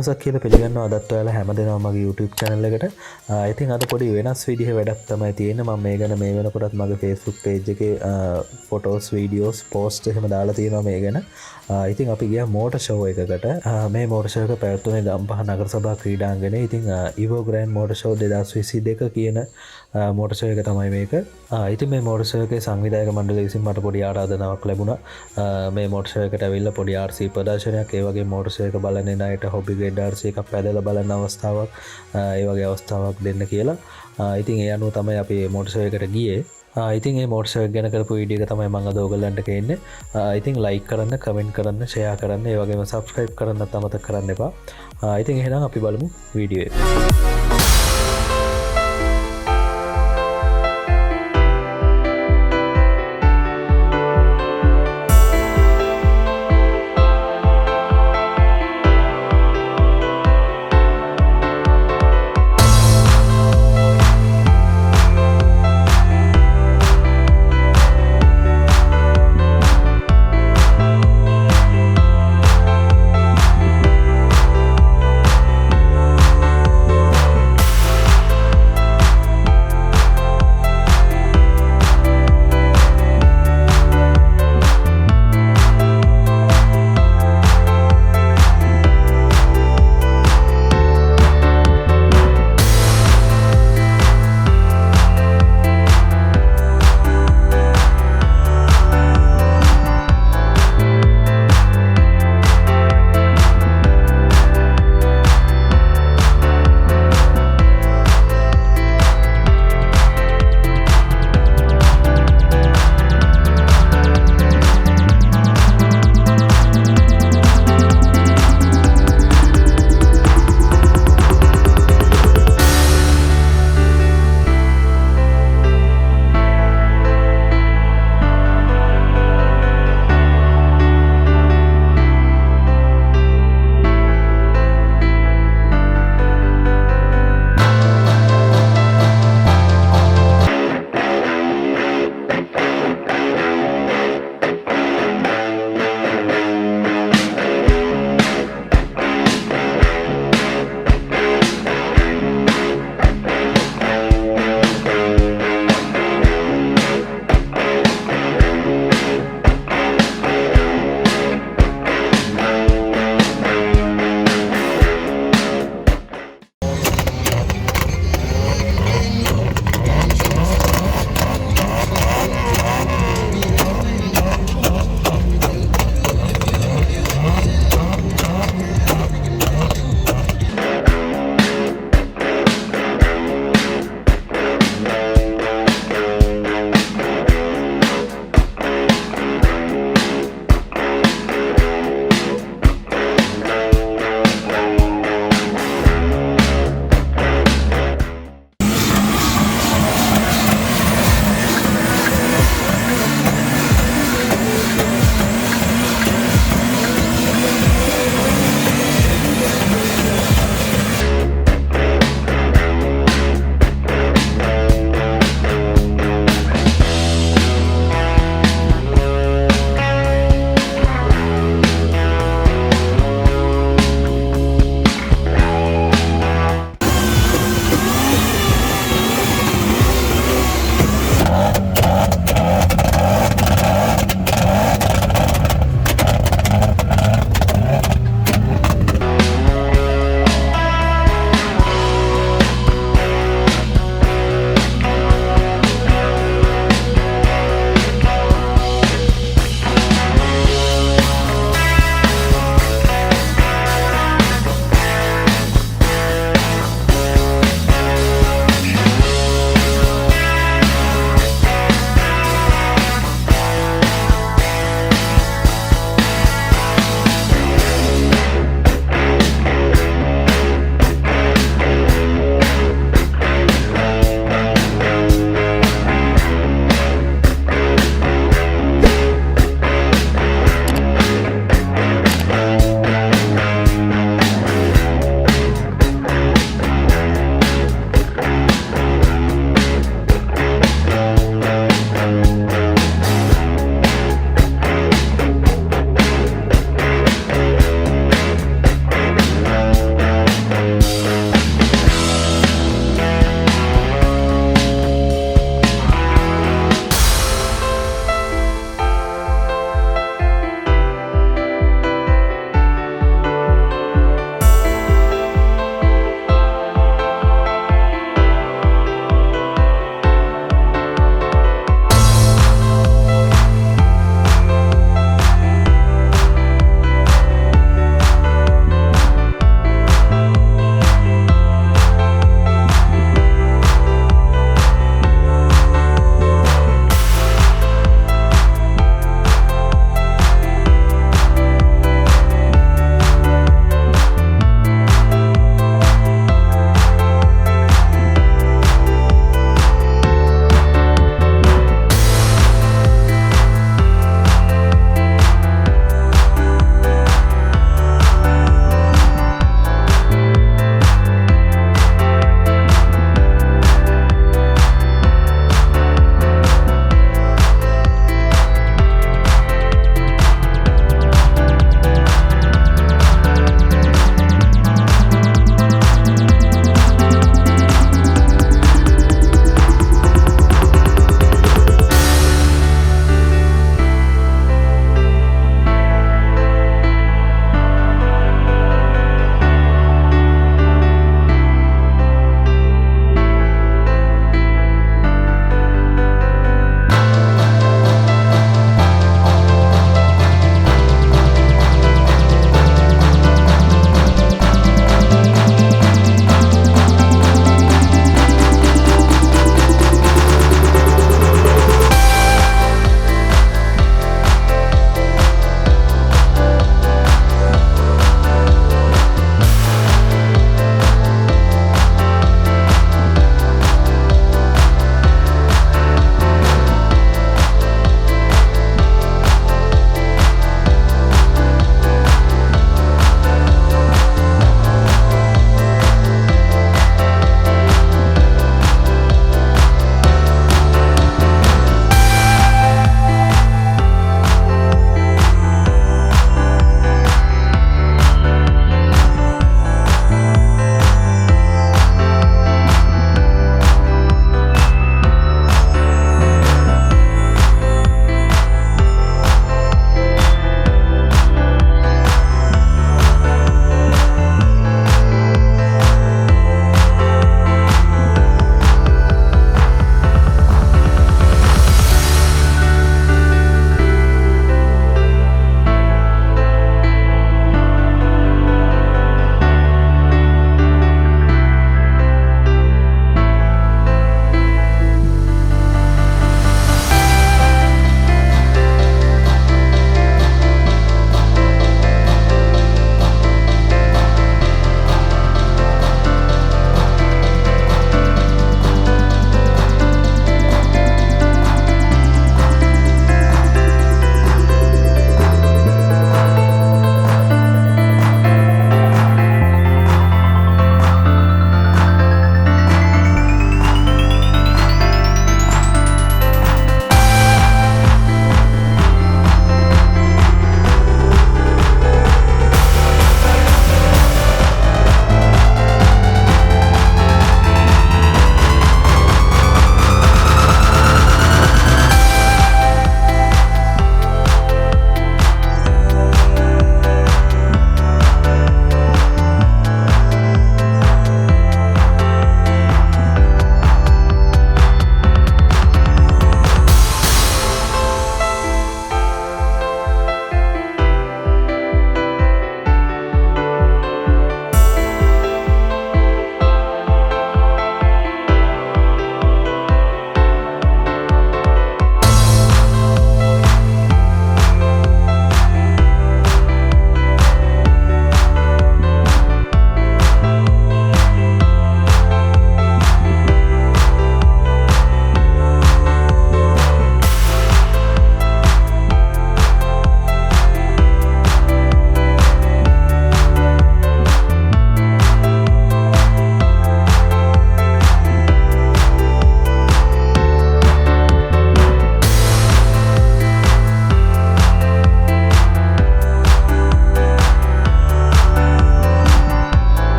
දවසක් කියලා පිළිගන්නවා අදත් ඔයාලා හැමදෙනාම මගේ YouTube channel එකට. ඉතින් අද පොඩි වෙනස් විදිහේ වැඩක් තමයි තියෙන්නේ. මම මේ ගැන මේ වෙනකොටත් මගේ Facebook page එකේ photos videos post එහෙම දාලා තියෙනවා මේ ගැන. ඉතින් අපි ගියා motor show එකකට. මේ motor show එක පැවැත්වුණේ ගම්පහ නගර සභා ක්‍රීඩාංගණයේ. ඉතින් Evogrand Motorshow 2022 කියන motor show එක තමයි මේක. ඉතින් මේ motor show එකේ සංවිධායක මණ්ඩලය විසින් මට පොඩි ආරාධනාවක් ලැබුණා. මේ motor show එකට ඇවිල්ලා පොඩි RC ප්‍රදර්ශනයක් ඒ වගේ motor show එක බලන අයට hobby grade RC එකක් පැදලා බලන අවස්ථාවක් ඒ වගේ අවස්ථාවක් දෙන්න කියලා. ඉතින් ඒ අනුව තමයි අපි motor show එකට ගියේ. ඉතින් මේ motor show එක ගැන කරපු වීඩියෝ එක තමයි මම අද ඔයගලන්ට කියන්නේ. ඉතින් like කරන්න, comment කරන්න, share කරන්න, ඒ වගේම subscribe කරන්නත් අමතක කරන්න එපා. ඉතින් එහෙනම් අපි බලමු වීඩියෝ එක.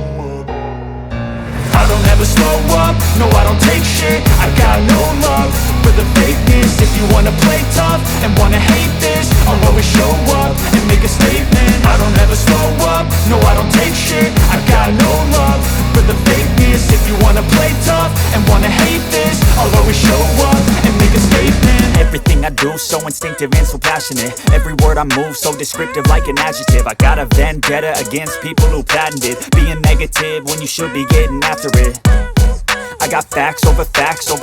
up. I don't ever slow up, no I don't take shit. I got no love for the fakeness. If you wanna play tough and wanna hate this, I'll always show up and make a statement. I don't ever slow up, no I don't take shit. I got no love for the fakeness. If you wanna play tough and wanna hate this, I'll always show up and make a statement. Everything I do so instinctive and so passionate. Every word I move so descriptive like an adjective. I got a vendetta against people who patented being negative when you should be getting after it. I got facts over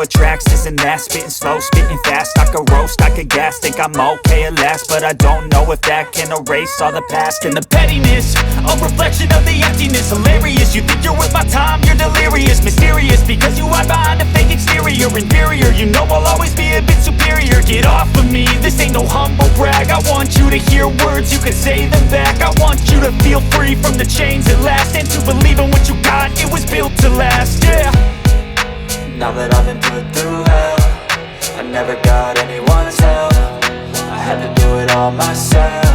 tracks, this and that. Spitting slow, spitting fast. I could roast, I could gas. Think I'm okay at last, but I don't know if that can erase all the past. And the pettiness, a reflection of the emptiness. Hilarious, you think you're worth my time, you're delirious. Mysterious, because you hide behind a fake exterior. Inferior, you know I'll always be a bit superior. Get off of me, this ain't no humble brag. I want you to hear words, you can say them back. I want you to feel free from the chains at last, and to believe in what you got, it was built to last, yeah. Now that I've been put through hell, I never got anyone's help. I had to do it all myself.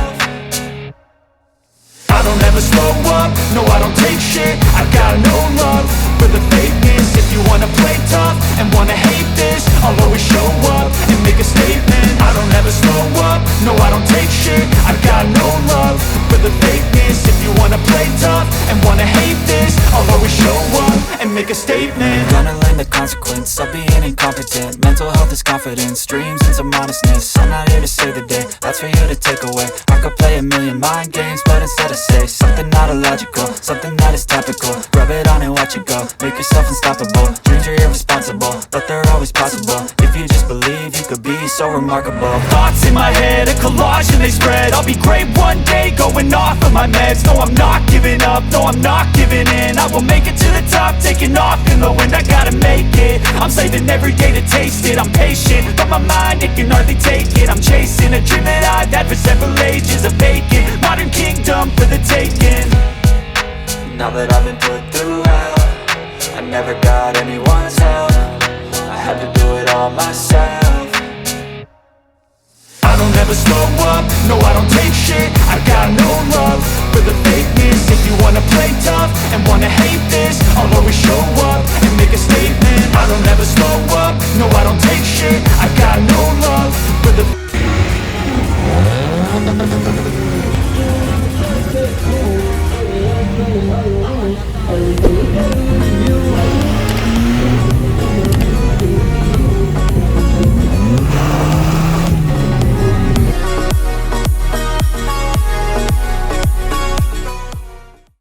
I don't ever slow up, no I don't take shit. I got no love for the fakeness. If you wanna play tough and wanna hate this, I'll always show up and make a statement. I don't ever slow up, no I don't take shit. I got no love for the fakeness. If you wanna play tough and wanna hate this, I'll always show up and make a statement. Gonna learn the consequence of being incompetent. Mental health is confidence, dreams and some modestness. I'm not here to save the day, that's for you to take away. I could play a million mind games, but instead I say something not illogical, something that is topical. Rub it on and watch it go, make yourself unstoppable. Dreams are irresponsible, but they're always possible. If you just believe, you could be so remarkable. Thoughts in my head, a collage and they spread. I'll be great one day, going off of my meds. No I'm not giving up, no I'm not giving in. I will make it to the top, taking off in the wind. I gotta make it, I'm saving every day to taste it. I'm patient, but my mind, it can hardly take it. I'm chasing a dream that I've had for several ages. A vacant, modern kingdom for the taking. Now that I've been put through hell, I never got anyone's help. I had to do it all myself. I don't ever slow up, no I don't take shit. I got no love for the fakeness. If you wanna play tough and wanna hate this, I'll always show